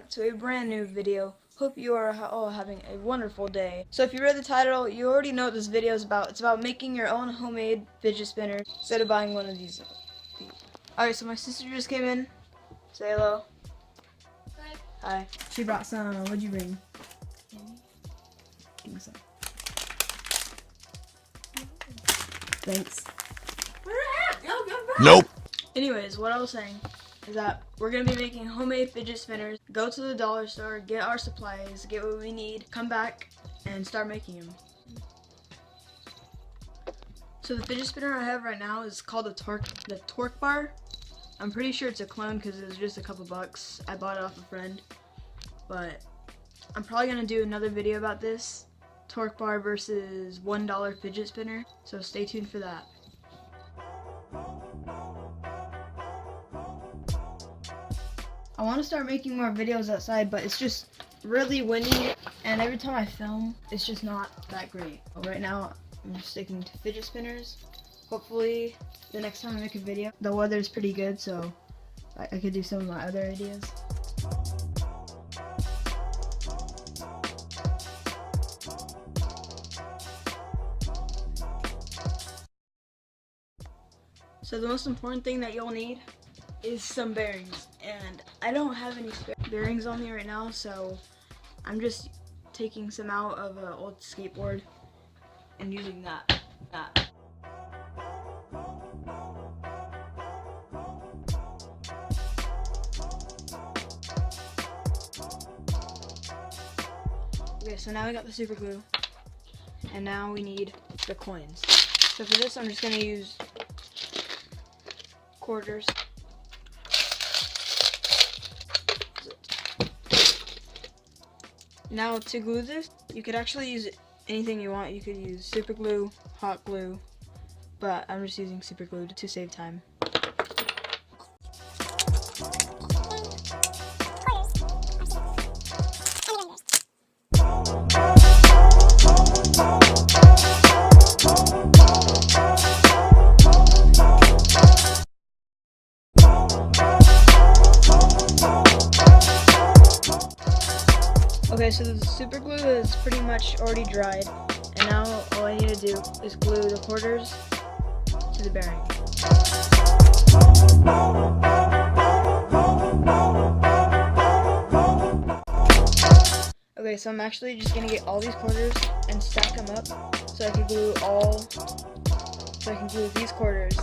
back to a brand new video. Hope you are all having a wonderful day. So if you read the title, you already know what this video is about. It's about making your own homemade fidget spinner instead of buying one of these. Alright, so my sister just came in. Say hello. Hi. Hi. She brought some. What'd you bring? Candy. Give me some. Thanks. Where at? Yo, come back. Nope. Anyways, what I was saying is that we're going to be making homemade fidget spinners. Go to the dollar store, get our supplies, get what we need, come back, and start making them. So the fidget spinner I have right now is called the Torque Bar. I'm pretty sure it's a clone because it was just a couple bucks. I bought it off a friend. But I'm probably going to do another video about this. Torque Bar versus $1 fidget spinner. So stay tuned for that. I want to start making more videos outside, but it's just really windy, and every time I film, it's just not that great. But right now, I'm just sticking to fidget spinners. Hopefully, the next time I make a video, the weather's pretty good, so I could do some of my other ideas. So the most important thing that you'll need is some bearings, and I don't have any spare bearings on me right now, so I'm just taking some out of an old skateboard and using that. Okay, so now we got the super glue, and now we need the coins. So for this, I'm just gonna use quarters. Now to glue this, you could actually use anything you want. You could use super glue, hot glue, but I'm just using super glue to save time. Okay, so the super glue is pretty much already dried, and now all I need to do is glue the quarters to the bearing. Okay, so I'm actually just gonna get all these quarters and stack them up so I can glue these quarters.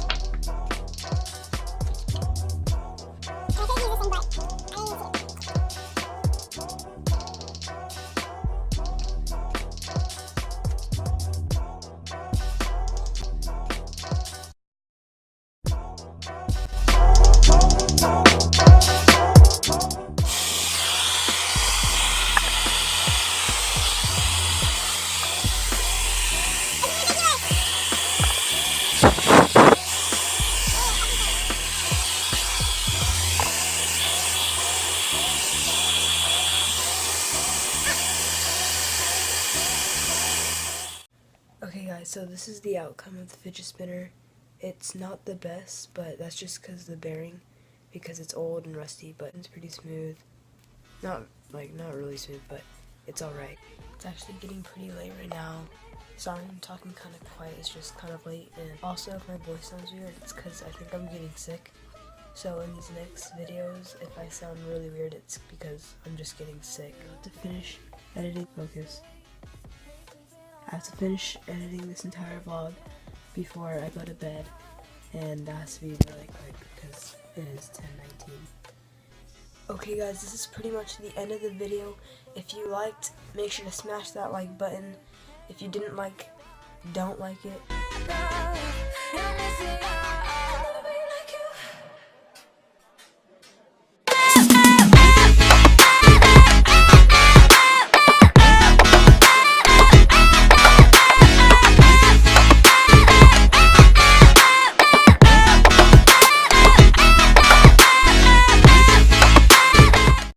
Okay guys, so this is the outcome of the fidget spinner. It's not the best, but that's just because of the bearing, because it's old and rusty, but it's pretty smooth. Not really smooth, but it's alright. It's actually getting pretty late right now. Sorry I'm talking kind of quiet, it's just kind of late, and also if my voice sounds weird, it's because I think I'm getting sick. So in these next videos, if I sound really weird, it's because I'm just getting sick. To finish editing, focus. I have to finish editing this entire vlog before I go to bed, and that has to be really quick because it is 10:19. Okay guys, this is pretty much the end of the video. If you liked, make sure to smash that like button. If you didn't like, don't like it.